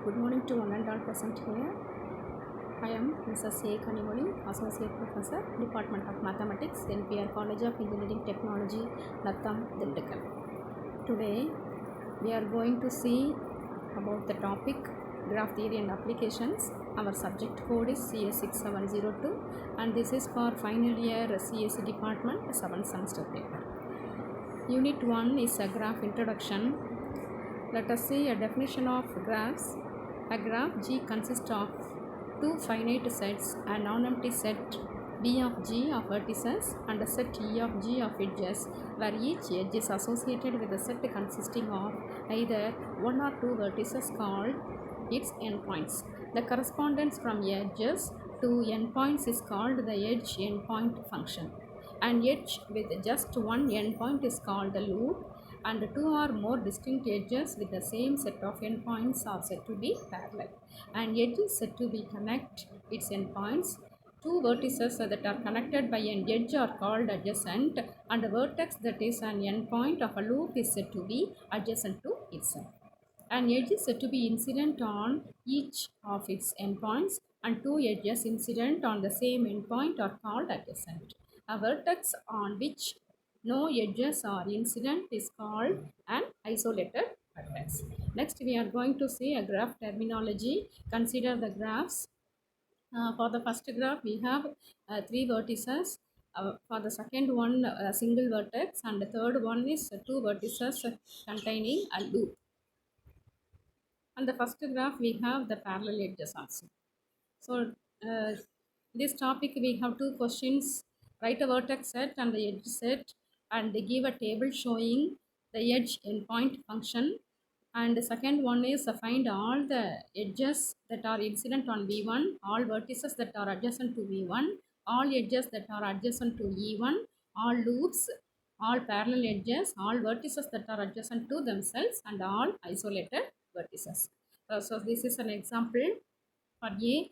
Good morning to one and all present here. I am Mrs. A. Kanimoli, Associate Professor, Department of Mathematics, NPR College of Engineering Technology, Natham, Dindigul. Today, we are going to see about the topic Graph Theory and Applications. Our subject code is CS6702 and this is for final year CSE Department 7th semester paper. Unit 1 is a graph introduction. Let us see a definition of graphs. A graph G consists of two finite sets, a non-empty set B of G of vertices and a set E of G of edges, where each edge is associated with a set consisting of either one or two vertices called its endpoints. The correspondence from edges to endpoints is called the edge endpoint function. An edge with just one endpoint is called a loop, and two or more distinct edges with the same set of endpoints are said to be parallel. An edge is said to be connect its endpoints. Two vertices that are connected by an edge are called adjacent, and a vertex that is an endpoint of a loop is said to be adjacent to itself. An edge is said to be incident on each of its endpoints, and two edges incident on the same endpoint are called adjacent. A vertex on which no edges are incident is called an isolated vertex. Next, we are going to see a graph terminology. Consider the graphs. For the first graph, we have three vertices. For the second one, a single vertex, and the third one is two vertices containing a loop. On the first graph, we have the parallel edges also. So, this topic we have two questions. Write a vertex set and the edge set, and they give a table showing the edge endpoint function. And the second one is find all the edges that are incident on V1, all vertices that are adjacent to V1, all edges that are adjacent to E1, all loops, all parallel edges, all vertices that are adjacent to themselves, and all isolated vertices. So this is an example for A.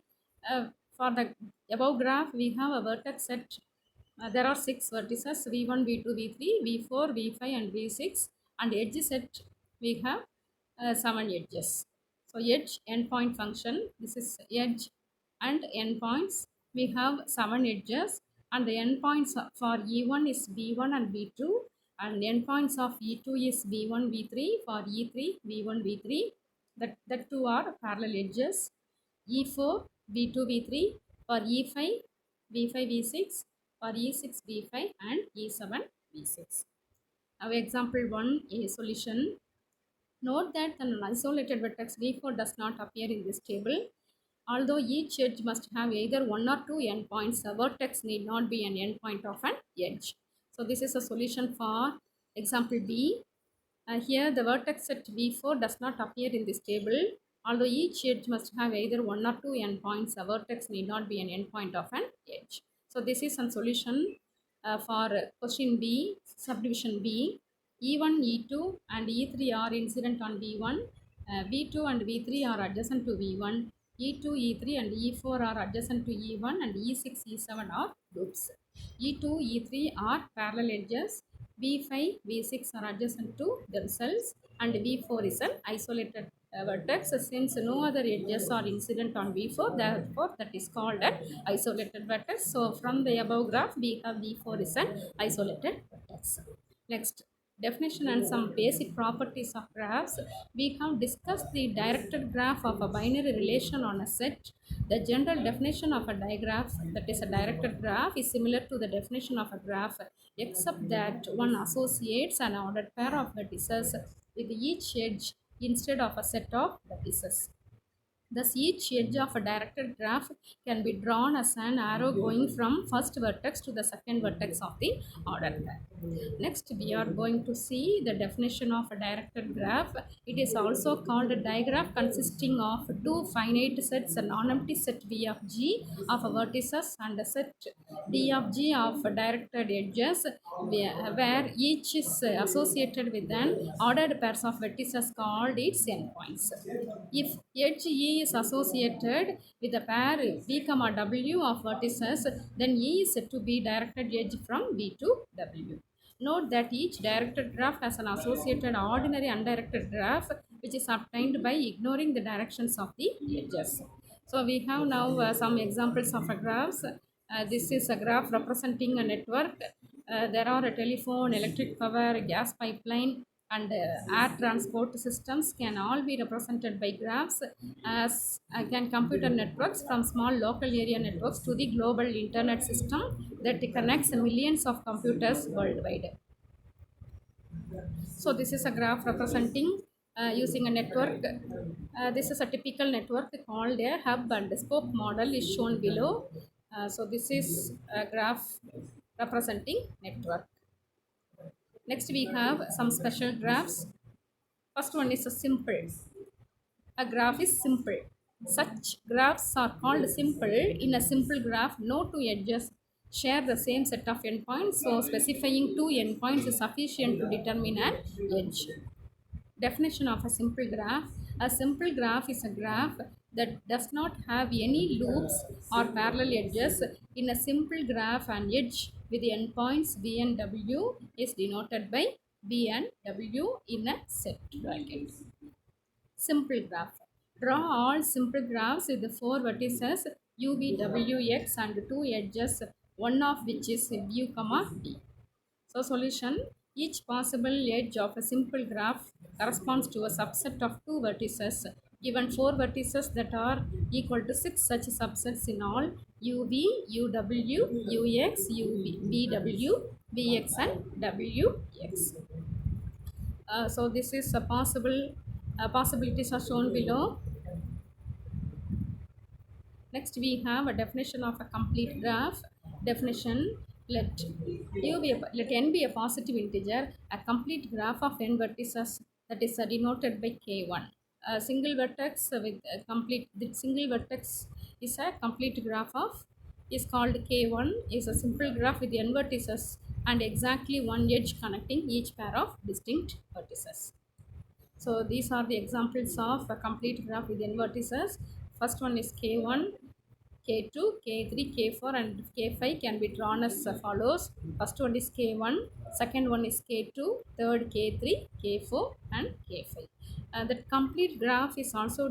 For the above graph, we have a vertex set. There are 6 vertices V1, V2, V3, V4, V5 and V6, and edge set we have 7 edges. So edge endpoint function, this is edge and endpoints. We have 7 edges, and the endpoints for E1 is V1 and V2, and endpoints of E2 is V1, V3, for E3, V1, V3. That two are parallel edges. E4, V2, V3, for E5, V5, V6, for E6, V5 and E7, V6. Now example 1, a solution. Note that an isolated vertex V4 does not appear in this table. Although each edge must have either one or two endpoints, a vertex need not be an endpoint of an edge. So this is a solution for example B. Here the vertex set V4 does not appear in this table. Although each edge must have either one or two endpoints, a vertex need not be an endpoint of an edge. So this is a solution for question B, subdivision B. E1, E2 and E3 are incident on V1. V2 and V3 are adjacent to V1. E2, E3 and E4 are adjacent to E1, and E6, E7 are loops. E2, E3 are parallel edges. V5, V6 are adjacent to themselves, and V4 is an isolated vertex. Since no other edges are incident on V4, therefore that is called an isolated vertex. So from the above graph, we have V4 is an isolated vertex. Next, definition and some basic properties of graphs. We have discussed the directed graph of a binary relation on a set. The general definition of a digraph, that is a directed graph, is similar to the definition of a graph, except that one associates an ordered pair of vertices with each edge instead of a set of vertices. Thus, each edge of a directed graph can be drawn as an arrow going from first vertex to the second vertex of the ordered pair. Next, we are going to see the definition of a directed graph. It is also called a digraph consisting of two finite sets, a non-empty set V of G of vertices and a set D of G of directed edges, where each is associated with an ordered pairs of vertices called its endpoints. If edge E is associated with a pair V, W of vertices, then E is said to be directed edge from V to W. Note that each directed graph has an associated ordinary undirected graph which is obtained by ignoring the directions of the edges. So we have now some examples of a graphs. This is a graph representing a network. There are a telephone, electric power, gas pipeline, and air transport systems can all be represented by graphs, as can computer networks from small local area networks to the global internet system that connects millions of computers worldwide. So this is a graph representing using a network. This is a typical network called a hub and spoke model is shown below. So this is a graph representing network. Next we have some special graphs. First one is a simple. A graph is simple. Such graphs are called simple. In a simple graph, no two edges share the same set of endpoints, so specifying two endpoints is sufficient to determine an edge. Definition of a simple graph. A simple graph is a graph that does not have any loops or parallel edges. In a simple graph, an edge with the endpoints B and W is denoted by B and W in a set bracket. Simple graph. Draw all simple graphs with the four vertices u, v, w, x and two edges, one of which is u, v. So solution, each possible edge of a simple graph corresponds to a subset of two vertices. Given four vertices that are equal to six such subsets in all, uv, uw, ux, vw, vx and wx. So this is a possibilities are shown below. Next we have a definition of a complete graph. Definition, let n be a positive integer. A complete graph of n vertices that is denoted by k1. A single vertex with a complete, the single vertex is a complete graph of, is called k1, is a simple graph with n vertices and exactly one edge connecting each pair of distinct vertices. So these are the examples of a complete graph with n vertices. First one is k1, k2, k3, k4 and k5 can be drawn as follows. First one is k1, second one is k2, third k3, k4 and k5. That complete graph is also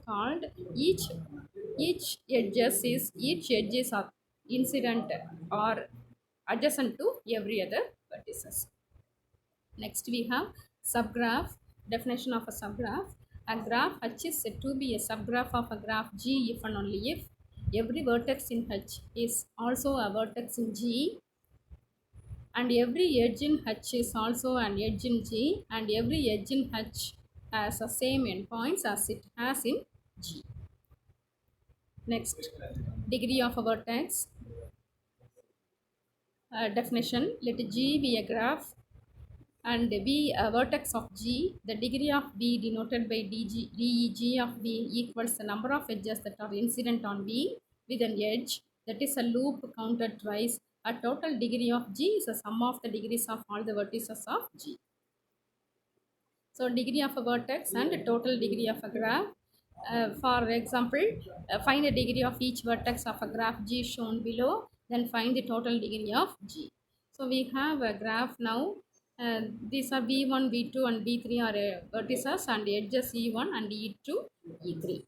called each edge is incident or adjacent to every other vertices. Next we have subgraph. Definition of a subgraph. A graph H is said to be a subgraph of a graph G if and only if every vertex in H is also a vertex in G, and every edge in H is also an edge in G, and every edge in H has the same endpoints as it has in G. Next, degree of a vertex. Definition, let G be a graph and B a vertex of G. The degree of B denoted by DEG of B equals the number of edges that are incident on B with an edge that is a loop counted twice. A total degree of G is the sum of the degrees of all the vertices of G. So degree of a vertex and total degree of a graph. For example, find the degree of each vertex of a graph G shown below, then find the total degree of G. So we have a graph now. These are V1, V2 and V3 are vertices and edges E1 and E2, E3.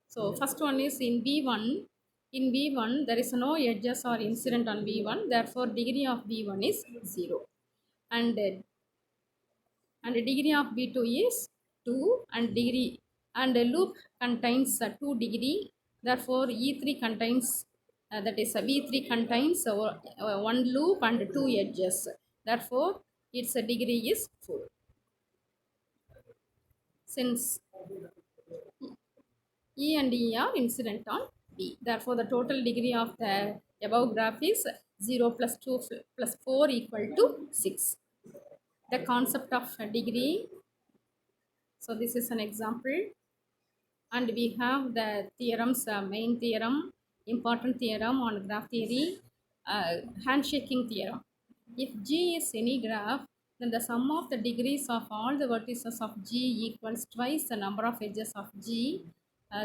So first one is in V1. In V1 there is no edges or incident on V1, therefore degree of V1 is 0. And the degree of V2 is 2 and degree and the loop contains 2 degree, therefore E3 contains that is V3 contains one loop and 2 edges, therefore its degree is 4. Since E and E are incident on B, therefore the total degree of the above graph is 0 plus 2 plus 4 equal to 6. The concept of degree. So this is an example, and we have the theorems, main theorem, important theorem on graph theory, handshaking theorem. If G is any graph, then the sum of the degrees of all the vertices of G equals twice the number of edges of G.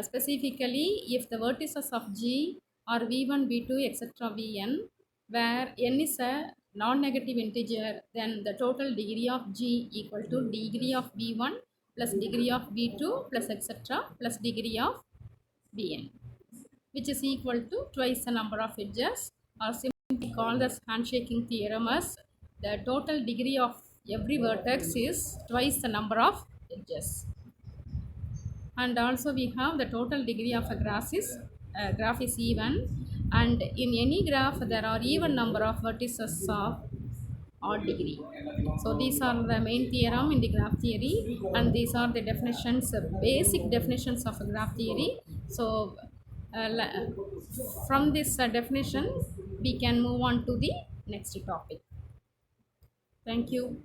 Specifically, if the vertices of G are V1, V2, etc. Vn, where n is a non-negative integer, then the total degree of G equal to degree of B1 plus degree of B2 plus etc. plus degree of Bn, which is equal to twice the number of edges, or simply called as handshaking theorem as the total degree of every vertex is twice the number of edges. And also we have the total degree of a graph is even, and in any graph there are even number of vertices of odd degree. So these are the main theorem in the graph theory, and these are the definitions, basic definitions of a graph theory. So from this definition we can move on to the next topic. Thank you.